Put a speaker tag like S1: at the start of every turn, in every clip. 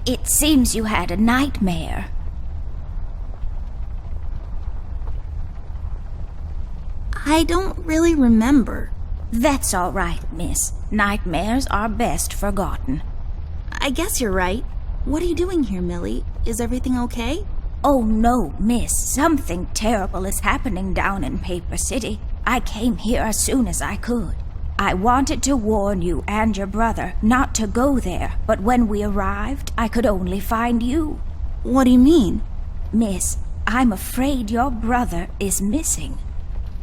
S1: It seems you had a nightmare.
S2: I don't really remember.
S1: That's all right, miss. Nightmares are best forgotten.
S2: I guess you're right. What are you doing here, Millie? Is everything okay?
S1: Oh no, miss. Something terrible is happening down in Paper City. I came here as soon as I could. I wanted to warn you and your brother not to go there, but when we arrived, I could only find you.
S2: What do you mean?
S1: Miss, I'm afraid your brother is missing.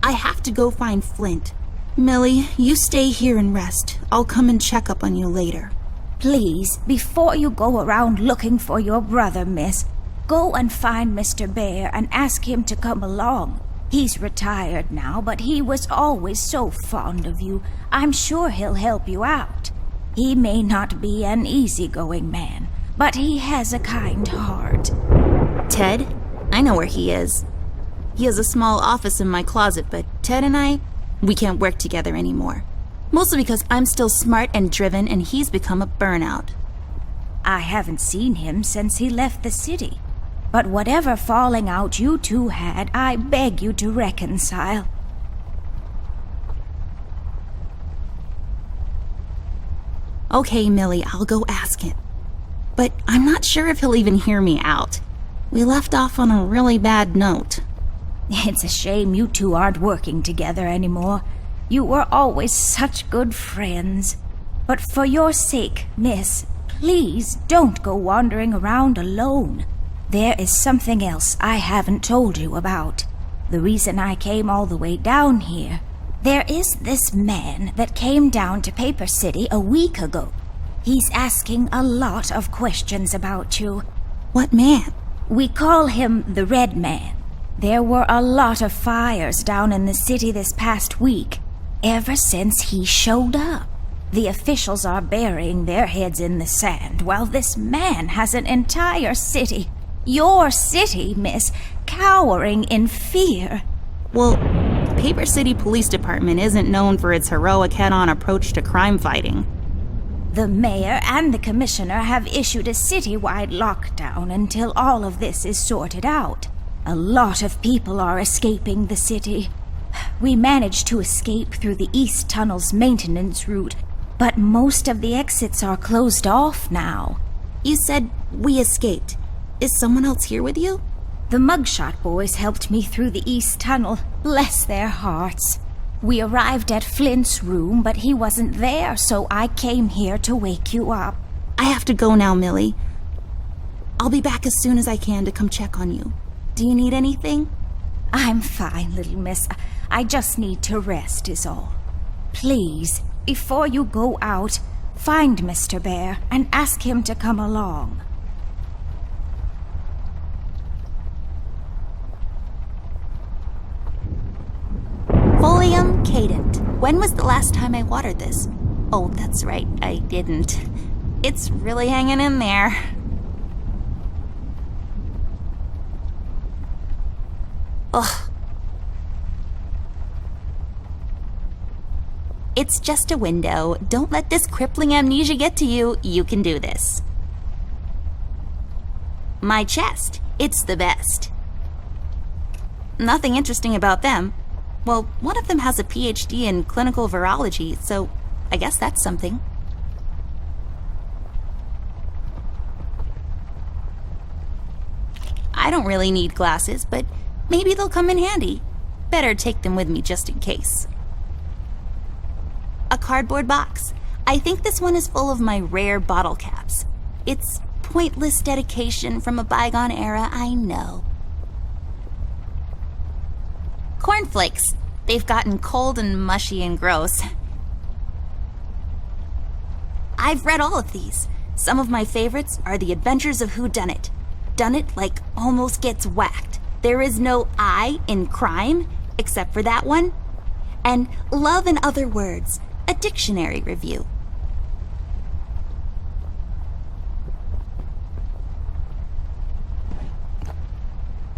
S2: I have to go find Flint. Millie, you stay here and rest. I'll come and check up on you later.
S1: Please, before you go around looking for your brother, miss, go and find Mr. Bear and ask him to come along. He's retired now, but he was always so fond of you. I'm sure he'll help you out. He may not be an easygoing man, but he has a kind heart.
S2: Ted? I know where he is. He has a small office in my closet, but Ted and we can't work together anymore. Mostly because I'm still smart and driven and he's become a burnout.
S1: I haven't seen him since he left the city. But whatever falling out you two had, I beg you to reconcile.
S2: Okay, Millie, I'll go ask him. But I'm not sure if he'll even hear me out. We left off on a really bad note.
S1: It's a shame you two aren't working together anymore. You were always such good friends. But for your sake, miss, please don't go wandering around alone. There is something else I haven't told you about. The reason I came all the way down here. There is this man that came down to Paper City a week ago. He's asking a lot of questions about you.
S2: What man?
S1: We call him the Red Man. There were a lot of fires down in the city this past week, ever since he showed up. The officials are burying their heads in the sand, while this man has an entire city, your city, miss, cowering in fear.
S2: Well, the Paper City Police Department isn't known for its heroic head-on approach to crime fighting.
S1: The mayor and the commissioner have issued a citywide lockdown until all of this is sorted out. A lot of people are escaping the city. We managed to escape through the East Tunnel's maintenance route, but most of the exits are closed off now.
S2: You said we escaped. Is someone else here with you?
S1: The Mugshot boys helped me through the East Tunnel, bless their hearts. We arrived at Flint's room, but he wasn't there, so I came here to wake you up.
S2: I have to go now, Millie. I'll be back as soon as I can to come check on you. Do you need anything?
S1: I'm fine, little miss. I just need to rest is all. Please, before you go out, find Mr. Bear and ask him to come along.
S2: Folium cadent. When was the last time I watered this? Oh, that's right, I didn't. It's really hanging in there. Ugh. It's just a window. Don't let this crippling amnesia get to you. You can do this. My chest. It's the best. Nothing interesting about them. Well, one of them has a PhD in clinical virology, so I guess that's something. I don't really need glasses, but maybe they'll come in handy. Better take them with me just in case. A cardboard box. I think this one is full of my rare bottle caps. It's pointless dedication from a bygone era, I know. Cornflakes. They've gotten cold and mushy and gross. I've read all of these. Some of my favorites are The Adventures of Whodunit. Dunnit like almost gets whacked. There is no I in crime, except for that one. And Love and Other Words, a dictionary review.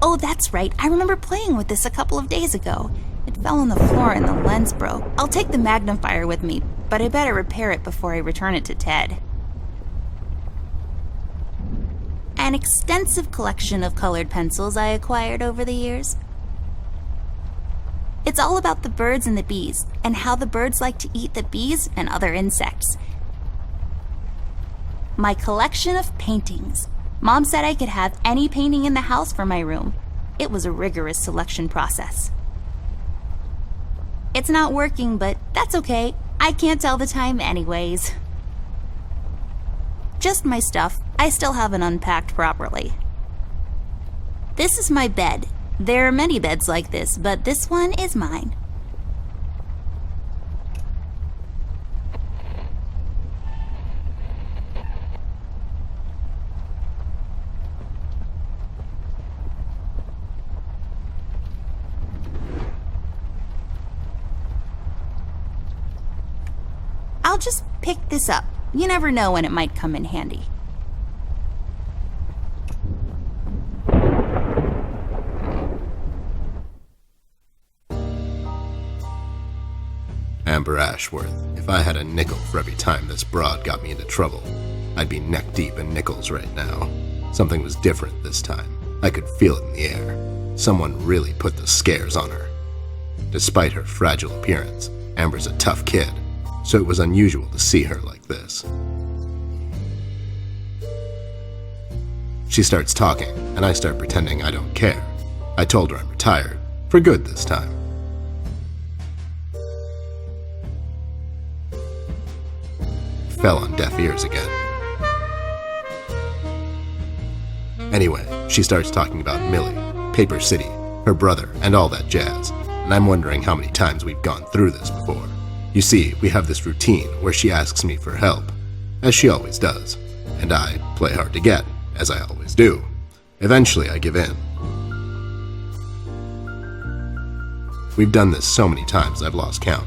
S2: Oh, that's right. I remember playing with this a couple of days ago. It fell on the floor and the lens broke. I'll take the magnifier with me, but I better repair it before I return it to Ted. an extensive collection of colored pencils I acquired over the years. It's all about the birds and the bees, and how the birds like to eat the bees and other insects. My collection of paintings. Mom said I could have any painting in the house for my room. It was a rigorous selection process. It's not working, but that's okay. I can't tell the time anyways. Just my stuff. I still haven't unpacked properly. This is my bed. There are many beds like this, but this one is mine. I'll just pick this up. You never know when it might come in handy.
S3: Amber Ashworth, if I had a nickel for every time this broad got me into trouble, I'd be neck deep in nickels right now. Something was different this time. I could feel it in the air. Someone really put the scares on her. Despite her fragile appearance, Amber's a tough kid, so it was unusual to see her like this. She starts talking, and I start pretending I don't care. I told her I'm retired, for good this time. Fell on deaf ears again. Anyway, she starts talking about Millie, Paper City, her brother, and all that jazz, and I'm wondering how many times we've gone through this before. You see, we have this routine where she asks me for help, as she always does, and I play hard to get, as I always do. Eventually, I give in. We've done this so many times I've lost count.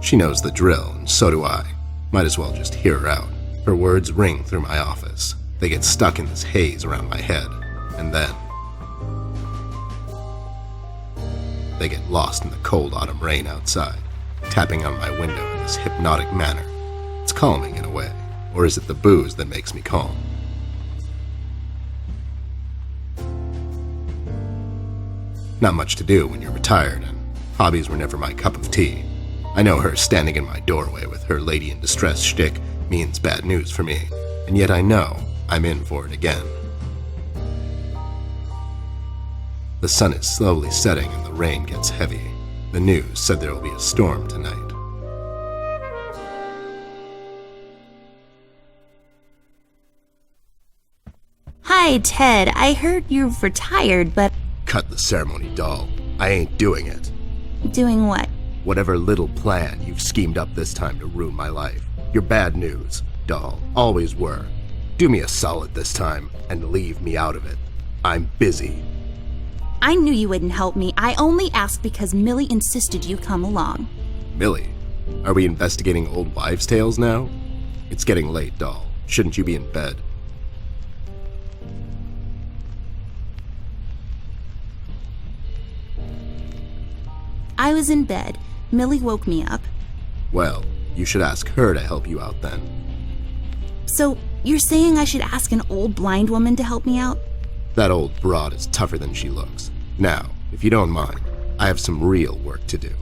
S3: She knows the drill, and so do I. Might as well just hear her out. Her words ring through my office. They get stuck in this haze around my head, and then they get lost in the cold autumn rain outside, tapping on my window in this hypnotic manner. It's calming in a way, or is it the booze that makes me calm? Not much to do when you're retired, and hobbies were never my cup of tea. I know her standing in my doorway with her lady in distress shtick means bad news for me, and yet I know I'm in for it again. The sun is slowly setting and the rain gets heavy. The news said there will be a storm tonight.
S2: Hi, Ted. I heard you've retired, but...
S3: Cut the ceremony, doll. I ain't doing it.
S2: Doing what?
S3: Whatever little plan you've schemed up this time to ruin my life. You're bad news, doll. Always were. Do me a solid this time and leave me out of it. I'm busy.
S2: I knew you wouldn't help me. I only asked because Millie insisted you come along.
S3: Millie? Are we investigating old wives' tales now? It's getting late, doll. Shouldn't you be in bed?
S2: I was in bed. Millie woke me up.
S3: Well, you should ask her to help you out then.
S2: So, you're saying I should ask an old blind woman to help me out?
S3: That old broad is tougher than she looks. Now, if you don't mind, I have some real work to do.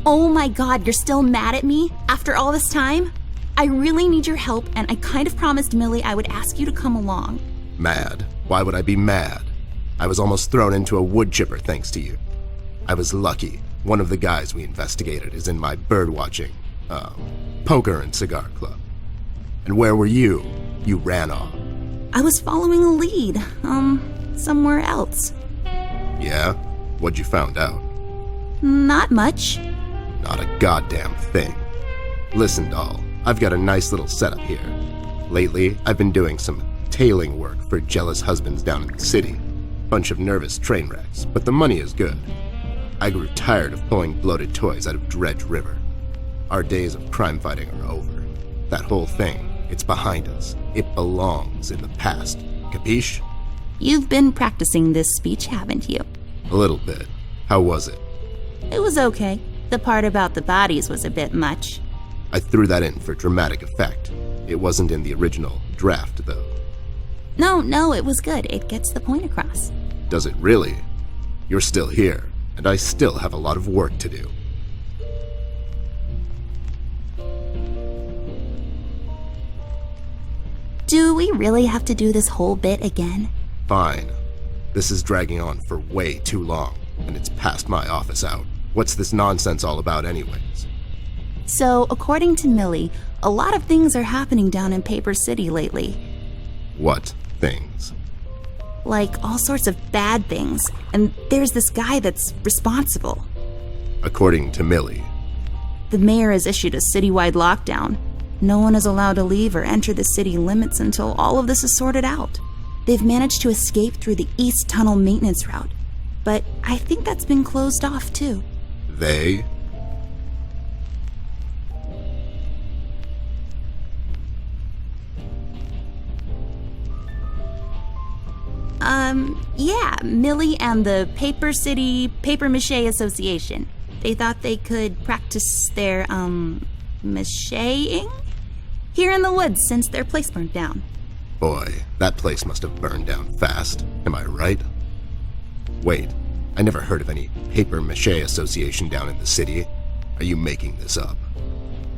S2: Oh my god, you're still mad at me? After all this time? I really need your help, and I kind of promised Millie I would ask you to come along.
S3: Mad? Why would I be mad? I was almost thrown into a wood chipper thanks to you. I was lucky. One of the guys we investigated is in my birdwatching, poker and cigar club. And where were you? You ran off.
S2: I was following a lead, somewhere else.
S3: Yeah? What'd you found out?
S2: Not much.
S3: Not a goddamn thing. Listen, doll, I've got a nice little setup here. Lately, I've been doing some tailing work for jealous husbands down in the city. Bunch of nervous train wrecks, but the money is good. I grew tired of pulling bloated toys out of Dredge River. Our days of crime fighting are over. That whole thing, it's behind us. It belongs in the past. Capiche?
S2: You've been practicing this speech, haven't you?
S3: A little bit. How was it?
S2: It was okay. The part about the bodies was a bit much.
S3: I threw that in for dramatic effect. It wasn't in the original draft, though.
S2: No, it was good. It gets the point across.
S3: Does it really? You're still here, and I still have a lot of work to do.
S2: Do we really have to do this whole bit again?
S3: Fine. This is dragging on for way too long, and it's past my office out. What's this nonsense all about anyways?
S2: So, according to Millie, a lot of things are happening down in Paper City lately.
S3: What things?
S2: Like all sorts of bad things, and there's this guy that's responsible.
S3: According to Millie.
S2: The mayor has issued a citywide lockdown. No one is allowed to leave or enter the city limits until all of this is sorted out. They've managed to escape through the East Tunnel maintenance route, but I think that's been closed off too.
S3: They?
S2: Yeah, Millie and the Paper City Paper Mache Association. They thought they could practice their, macheing here in the woods since their place burned down.
S3: Boy, that place must have burned down fast. Am I right? Wait, I never heard of any Paper Mache Association down in the city. Are you making this up?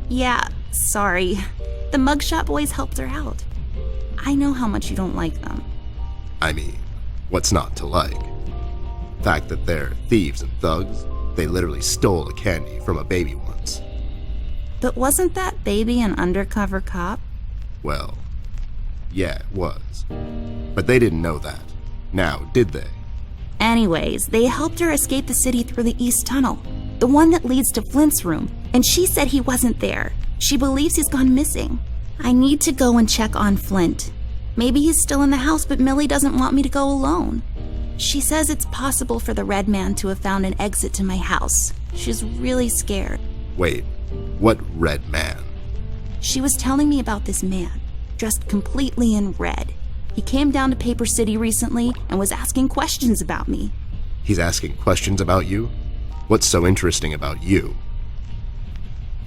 S2: Yeah, sorry. The mugshot boys helped her out. I know how much you don't like them.
S3: I mean, what's not to like? Fact that they're thieves and thugs? They literally stole a candy from a baby once.
S2: But wasn't that baby an undercover cop?
S3: Well, yeah, it was. But they didn't know that. Now, did they?
S2: Anyways, they helped her escape the city through the East Tunnel, the one that leads to Flint's room, and she said he wasn't there. She believes he's gone missing. I need to go and check on Flint. Maybe he's still in the house, but Millie doesn't want me to go alone. She says it's possible for the Red Man to have found an exit to my house. She's really scared.
S3: Wait, what Red Man?
S2: She was telling me about this man, dressed completely in red. He came down to Paper City recently and was asking questions about me.
S3: He's asking questions about you? What's so interesting about you?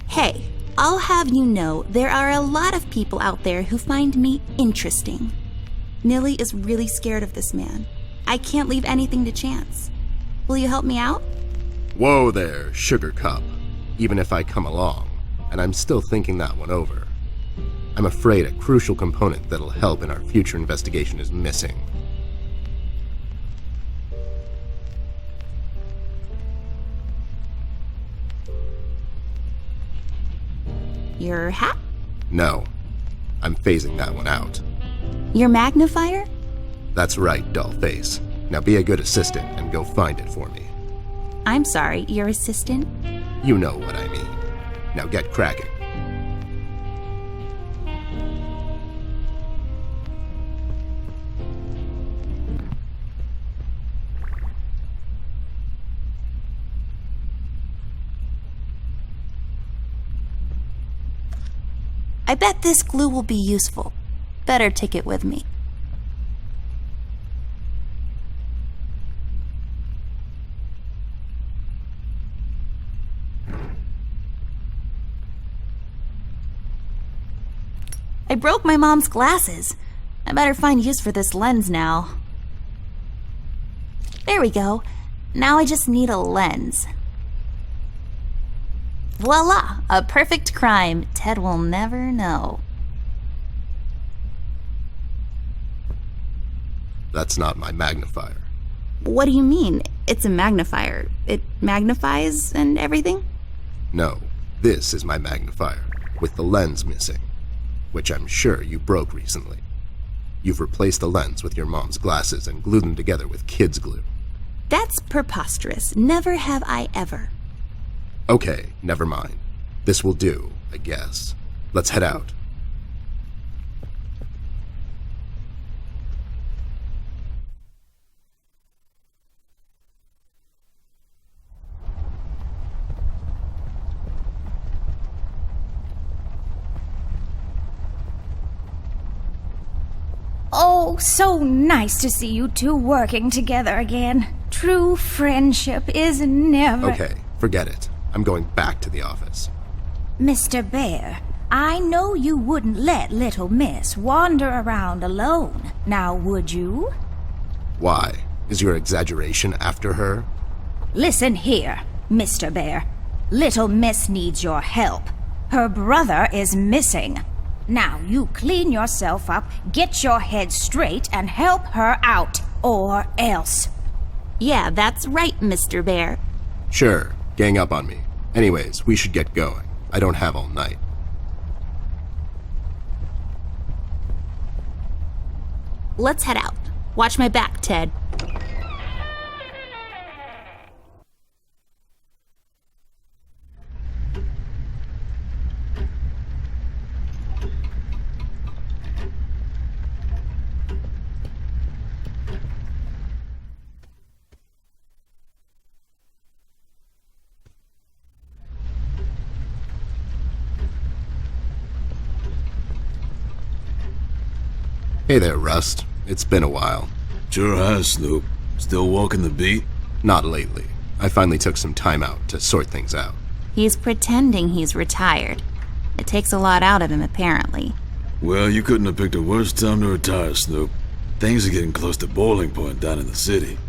S2: Hey, I'll have you know there are a lot of people out there who find me interesting. Millie is really scared of this man. I can't leave anything to chance. Will you help me out?
S3: Whoa there, Sugar Cup. Even if I come along, and I'm still thinking that one over. I'm afraid a crucial component that'll help in our future investigation is missing.
S2: Your hat?
S3: No, I'm phasing that one out.
S2: Your magnifier?
S3: That's right, dollface. Now be a good assistant and go find it for me.
S2: I'm sorry, your assistant?
S3: You know what I mean. Now get cracking.
S2: I bet this glue will be useful. Better take it with me. I broke my mom's glasses. I better find use for this lens now. There we go. Now I just need a lens. Voila! A perfect crime. Ted will never know.
S3: That's not my magnifier.
S2: What do you mean? It's a magnifier. It magnifies and everything?
S3: No, this is my magnifier, with the lens missing, which I'm sure you broke recently. You've replaced the lens with your mom's glasses and glued them together with kids' glue.
S2: That's preposterous. Never have I ever.
S3: Okay, never mind. This will do, I guess. Let's head out.
S1: Oh, so nice to see you two working together again. True friendship is never...
S3: Okay, forget it. I'm going back to the office.
S1: Mr. Bear, I know you wouldn't let little Miss wander around alone, now would you?
S3: Why? Is your exaggeration after her?
S1: Listen here, Mr. Bear. Little Miss needs your help. Her brother is missing. Now you clean yourself up, get your head straight, and help her out, or else.
S2: Yeah, that's right, Mr. Bear.
S3: Sure, gang up on me. Anyways, we should get going. I don't have all night.
S2: Let's head out. Watch my back, Ted.
S3: Hey there, Rust. It's been a while.
S4: Sure has, Snoop. Still walking the beat?
S3: Not lately. I finally took some time out to sort things out.
S2: He's pretending he's retired. It takes a lot out of him, apparently.
S4: Well, you couldn't have picked a worse time to retire, Snoop. Things are getting close to boiling point down in the city.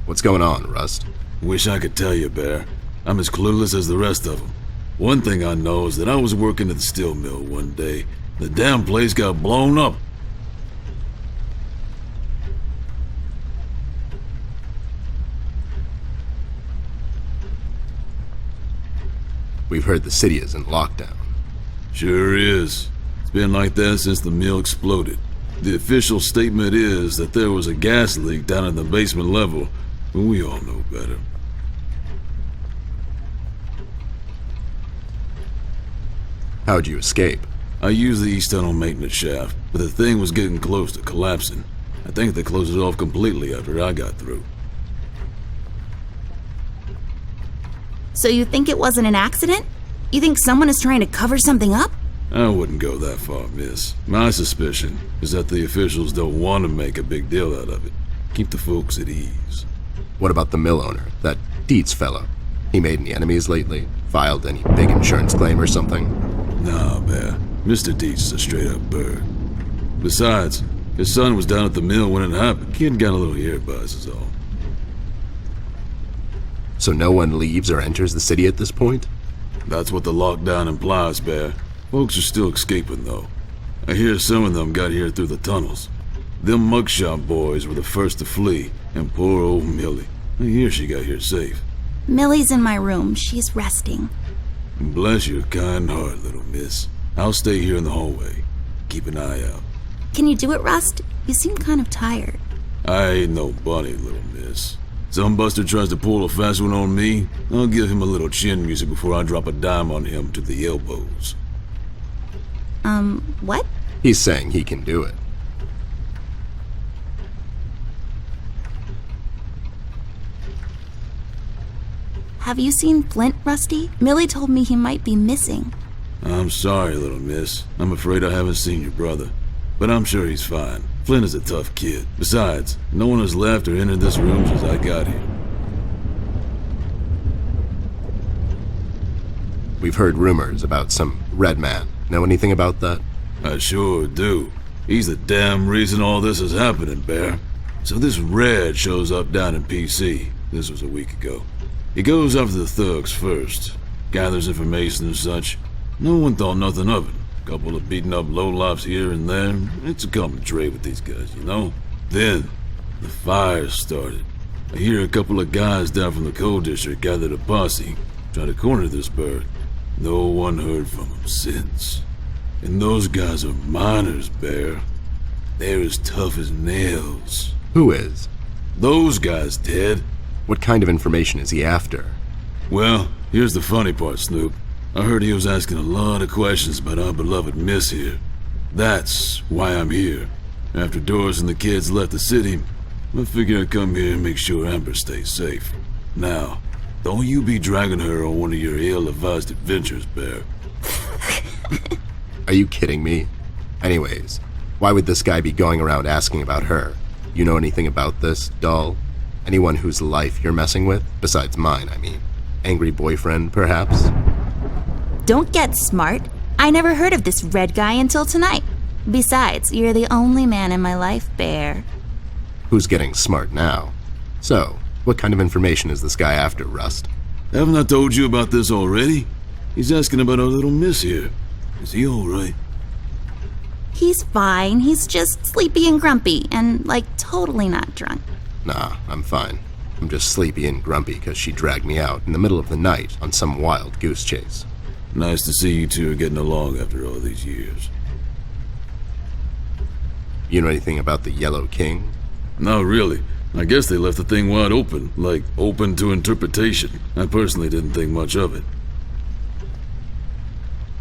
S3: What's going on, Rust?
S4: Wish I could tell you, Bear. I'm as clueless as the rest of them. One thing I know is that I was working at the steel mill one day. The damn place got blown up.
S3: We've heard the city is in lockdown.
S4: Sure is. It's been like that since the mill exploded. The official statement is that there was a gas leak down at the basement level, but we all know better.
S3: How'd you escape?
S4: I used the east tunnel maintenance shaft, but the thing was getting close to collapsing. I think they closed it off completely after I got through.
S2: So you think it wasn't an accident? You think someone is trying to cover something up?
S4: I wouldn't go that far, miss. My suspicion is that the officials don't want to make a big deal out of it. Keep the folks at ease.
S3: What about the mill owner, that Dietz fellow? He made any enemies lately? Filed any big insurance claim or something?
S4: Nah, Bear. Mr. Dietz is a straight-up bird. Besides, his son was down at the mill when it happened. Kid got a little ear buzz is all.
S3: So no one leaves or enters the city at this point?
S4: That's what the lockdown implies, Bear. Folks are still escaping, though. I hear some of them got here through the tunnels. Them mugshot boys were the first to flee, and poor old Millie. I hear she got here safe.
S2: Millie's in my room. She's resting.
S4: Bless your kind heart, little miss. I'll stay here in the hallway. Keep an eye out.
S2: Can you do it, Rust? You seem kind of tired.
S4: I ain't no bunny, little miss. Some buster tries to pull a fast one on me, I'll give him a little chin music before I drop a dime on him to the elbows.
S2: What?
S3: He's saying he can do it.
S2: Have you seen Flint, Rusty? Millie told me he might be missing.
S4: I'm sorry, little miss. I'm afraid I haven't seen your brother. But I'm sure he's fine. Flint is a tough kid. Besides, no one has left or entered this room since I got here.
S3: We've heard rumors about some red man. Know anything about that?
S4: I sure do. He's the damn reason all this is happening, Bear. So this Red shows up down in PC. This was a week ago. He goes after the thugs first. Gathers information and such. No one thought nothing of it. Couple of beaten up lowlifes here and there. It's a common trade with these guys, you know? Then, the fire started. I hear a couple of guys down from the coal district gathered a posse, try to corner this bird. No one heard from him since. And those guys are miners, Bear. They're as tough as nails.
S3: Who is?
S4: Those guys, Ted.
S3: What kind of information is he after?
S4: Well, here's the funny part, Snoop. I heard he was asking a lot of questions about our beloved Miss here. That's why I'm here. After Doris and the kids left the city, I figured I'd come here and make sure Amber stays safe. Now, don't you be dragging her on one of your ill-advised adventures, Bear.
S3: Are you kidding me? Anyways, why would this guy be going around asking about her? You know anything about this, doll? Anyone whose life you're messing with? Besides mine, I mean. Angry boyfriend, perhaps?
S2: Don't get smart. I never heard of this red guy until tonight. Besides, you're the only man in my life, Bear.
S3: Who's getting smart now? So, what kind of information is this guy after, Rust?
S4: Haven't I told you about this already? He's asking about our little miss here. Is he alright?
S2: He's fine. He's just sleepy and grumpy and, totally not drunk.
S3: Nah, I'm fine. I'm just sleepy and grumpy because she dragged me out in the middle of the night on some wild goose chase.
S4: Nice to see you two are getting along after all these years.
S3: You know anything about the Yellow King?
S4: Not really. I guess they left the thing wide open, open to interpretation. I personally didn't think much of it.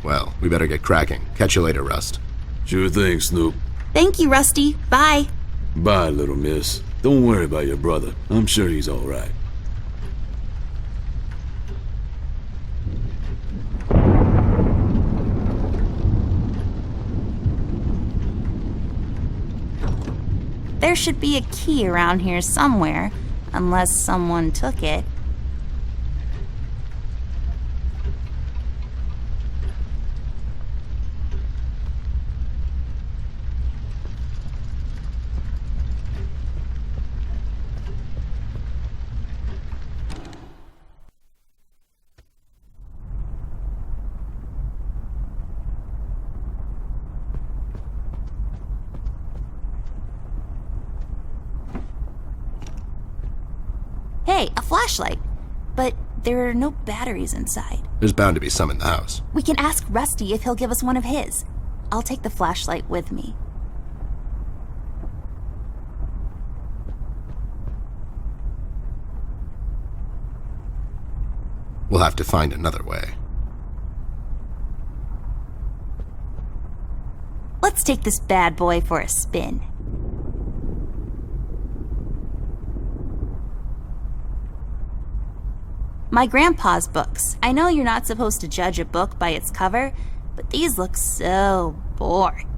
S3: Well, we better get cracking. Catch you later, Rust.
S4: Sure thing, Snoop.
S2: Thank you, Rusty. Bye.
S4: Bye, little miss. Don't worry about your brother. I'm sure he's alright.
S2: There should be a key around here somewhere, unless someone took it. Hey, a flashlight. But there are no batteries inside.
S3: There's bound to be some in the house.
S2: We can ask Rusty if he'll give us one of his. I'll take the flashlight with me.
S3: We'll have to find another way.
S2: Let's take this bad boy for a spin. My grandpa's books. I know you're not supposed to judge a book by its cover, but these look so boring.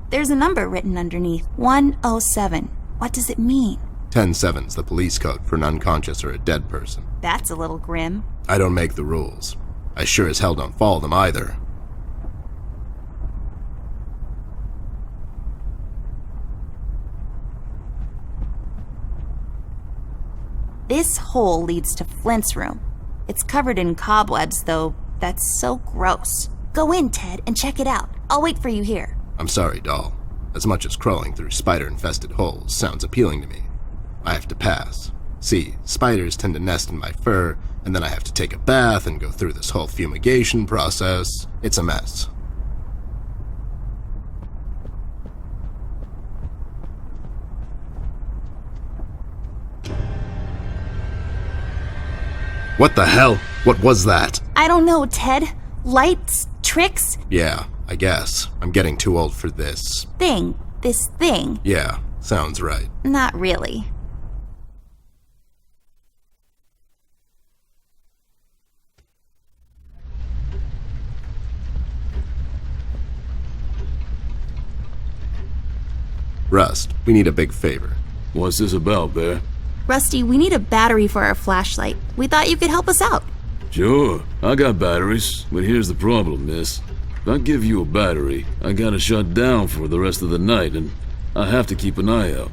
S2: There's a number written underneath. 107. What does it mean?
S3: 10-7's the police code for an unconscious or a dead person.
S2: That's a little grim.
S3: I don't make the rules. I sure as hell don't follow them either.
S2: This hole leads to Flint's room. It's covered in cobwebs, though. That's so gross. Go in, Ted, and check it out. I'll wait for you here.
S3: I'm sorry, doll. As much as crawling through spider-infested holes sounds appealing to me, I have to pass. See, spiders tend to nest in my fur, and then I have to take a bath and go through this whole fumigation process. It's a mess. What the hell? What was that?
S2: I don't know, Ted. Lights? Tricks?
S3: Yeah, I guess. I'm getting too old for this.
S2: This thing.
S3: Yeah, sounds right.
S2: Not really.
S3: Rust, we need a big favor.
S4: What's this about, Bear?
S2: Rusty, we need a battery for our flashlight. We thought you could help us out.
S4: Sure, I got batteries, but here's the problem, miss. If I give you a battery, I gotta shut down for the rest of the night, and I have to keep an eye out.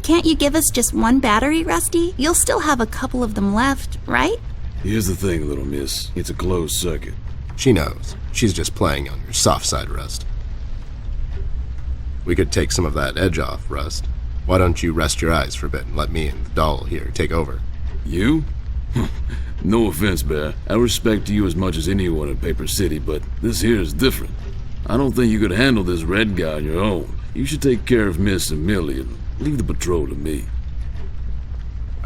S2: Can't you give us just one battery, Rusty? You'll still have a couple of them left, right?
S4: Here's the thing, little miss. It's a closed circuit.
S3: She knows. She's just playing on your soft side, Rust. We could take some of that edge off, Rust. Why don't you rest your eyes for a bit and let me and the doll here take over?
S4: You? No offense, Bear. I respect you as much as anyone in Paper City, but this here is different. I don't think you could handle this red guy on your own. You should take care of Miss and Millie and leave the patrol to me.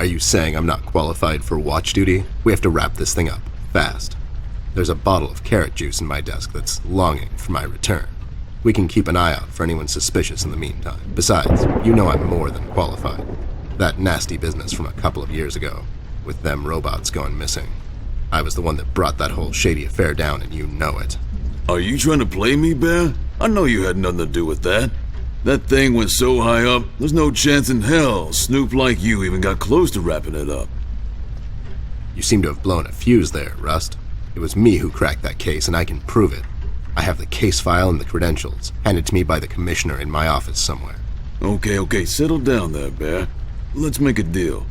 S3: Are you saying I'm not qualified for watch duty? We have to wrap this thing up, fast. There's a bottle of carrot juice in my desk that's longing for my return. We can keep an eye out for anyone suspicious in the meantime. Besides, you know I'm more than qualified. That nasty business from a couple of years ago, with them robots going missing. I was the one that brought that whole shady affair down, and you know it.
S4: Are you trying to play me, Bear? I know you had nothing to do with that. That thing went so high up, there's no chance in hell a snoop like you even got close to wrapping it up.
S3: You seem to have blown a fuse there, Rust. It was me who cracked that case, and I can prove it. I have the case file and the credentials, handed to me by the commissioner in my office somewhere.
S4: Okay, settle down there, Bear. Let's make a deal.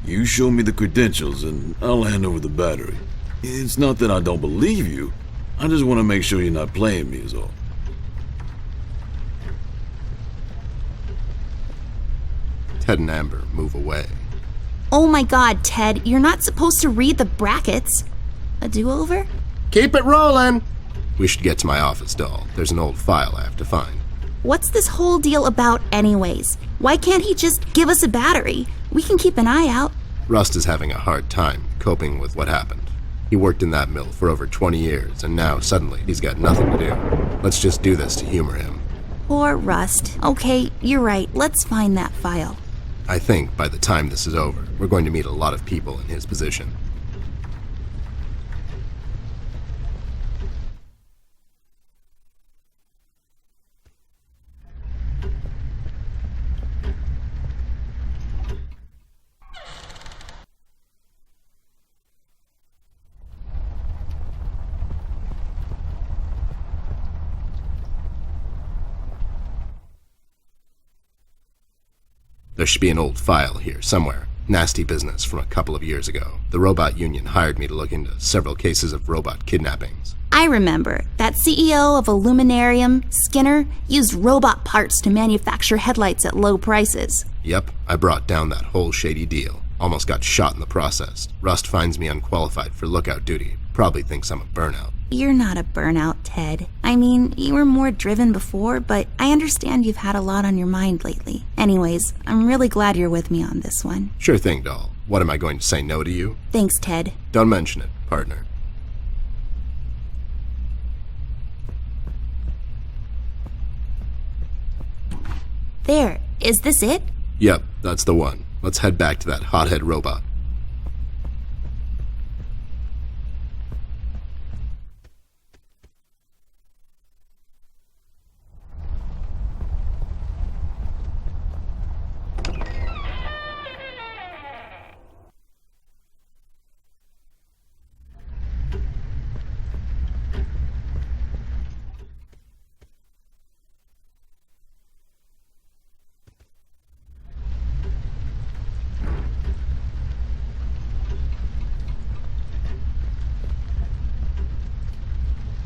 S4: You show me the credentials, and I'll hand over the battery. It's not that I don't believe you. I just want to make sure you're not playing me is all.
S3: Ted and Amber move away.
S2: Oh my god, Ted, you're not supposed to read the brackets. A do-over?
S3: Keep it rolling! We should get to my office, doll. There's an old file I have to find.
S2: What's this whole deal about anyways? Why can't he just give us a battery? We can keep an eye out.
S3: Rust is having a hard time coping with what happened. He worked in that mill for over 20 years, and now suddenly he's got nothing to do. Let's just do this to humor him.
S2: Poor Rust. Okay, you're right. Let's find that file.
S3: I think by the time this is over, we're going to meet a lot of people in his position. There should be an old file here somewhere. Nasty business from a couple of years ago. The robot union hired me to look into several cases of robot kidnappings.
S2: I remember. That CEO of Illuminarium, Skinner, used robot parts to manufacture headlights at low prices.
S3: Yep, I brought down that whole shady deal. Almost got shot in the process. Rust finds me unqualified for lookout duty. Probably thinks I'm a burnout.
S2: You're not a burnout, Ted. I mean, you were more driven before, but I understand you've had a lot on your mind lately. Anyways, I'm really glad you're with me on this one.
S3: Sure thing, doll. What am I going to say no to you?
S2: Thanks, Ted.
S3: Don't mention it, partner.
S2: There. Is this it?
S3: Yep, that's the one. Let's head back to that hothead robot.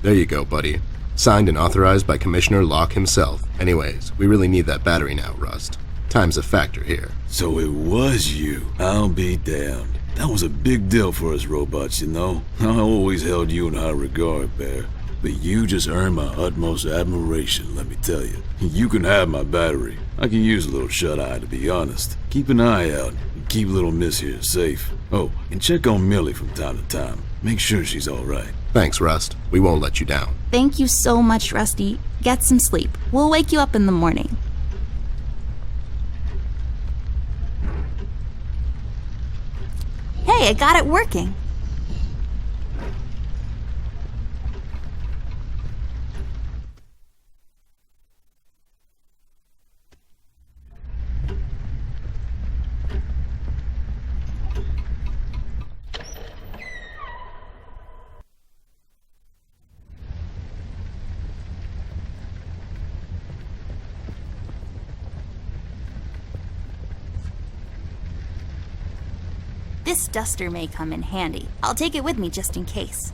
S3: There you go, buddy. Signed and authorized by Commissioner Locke himself. Anyways, we really need that battery now, Rust. Time's a factor here.
S4: So it was you. I'll be damned. That was a big deal for us robots, you know. I always held you in high regard, Bear. But you just earned my utmost admiration, let me tell you. You can have my battery. I can use a little shut-eye, to be honest. Keep an eye out and keep little Miss here safe. Oh, and check on Millie from time to time. Make sure she's all right.
S3: Thanks, Rust. We won't let you down.
S2: Thank you so much, Rusty. Get some sleep. We'll wake you up in the morning. Hey, I got it working. This duster may come in handy. I'll take it with me just in case.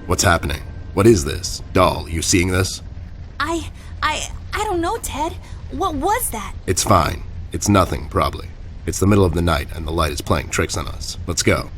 S3: What's happening? What is this? Doll, you seeing this?
S2: I don't know, Ted. What was that?
S3: It's fine. It's nothing, probably. It's the middle of the night and the light is playing tricks on us. Let's go.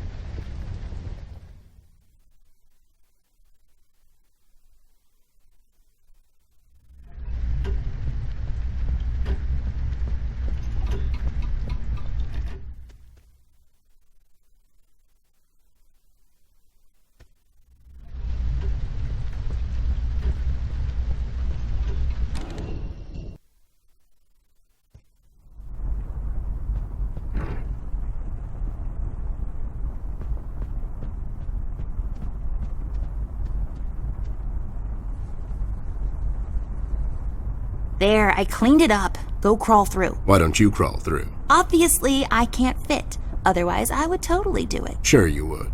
S2: There, I cleaned it up. Go crawl through.
S3: Why don't you crawl through?
S2: Obviously, I can't fit. Otherwise, I would totally do it.
S3: Sure you would.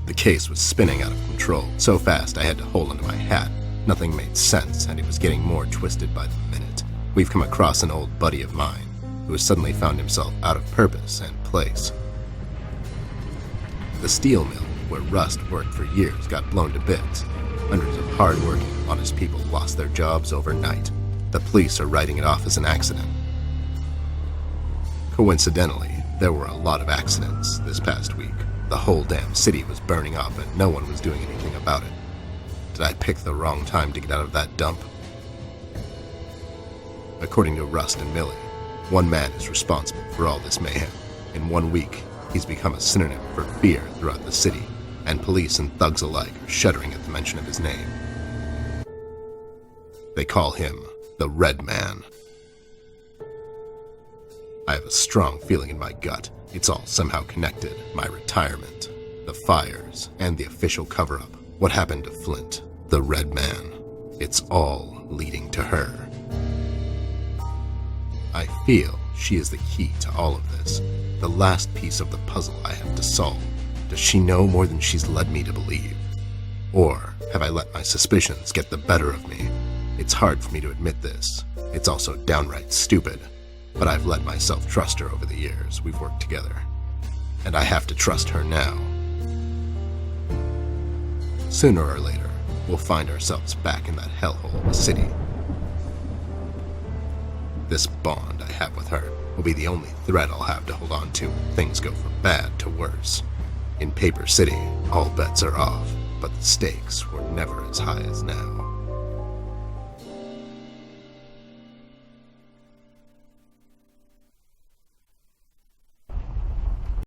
S3: The case was spinning out of control, so fast I had to hold onto my hat. Nothing made sense, and it was getting more twisted by the minute. We've come across an old buddy of mine, who has suddenly found himself out of purpose and place. The steel mill, where Rust worked for years, got blown to bits. Hundreds of hard-working, honest people lost their jobs overnight. The police are writing it off as an accident. Coincidentally, there were a lot of accidents this past week. The whole damn city was burning up and no one was doing anything about it. Did I pick the wrong time to get out of that dump? According to Rust and Millie, one man is responsible for all this mayhem. In 1 week, he's become a synonym for fear throughout the city, and police and thugs alike are shuddering at the mention of his name. They call him the Red Man. I have a strong feeling in my gut. It's all somehow connected. My retirement, the fires, and the official cover-up. What happened to Flint, the Red Man. It's all leading to her. I feel she is the key to all of this. The last piece of the puzzle I have to solve. Does she know more than she's led me to believe? Or have I let my suspicions get the better of me? It's hard for me to admit this. It's also downright stupid. But I've let myself trust her over the years we've worked together. And I have to trust her now. Sooner or later, we'll find ourselves back in that hellhole of a city. This bond I have with her will be the only thread I'll have to hold on to when things go from bad to worse. In Paper City, all bets are off, but the stakes were never as high as now.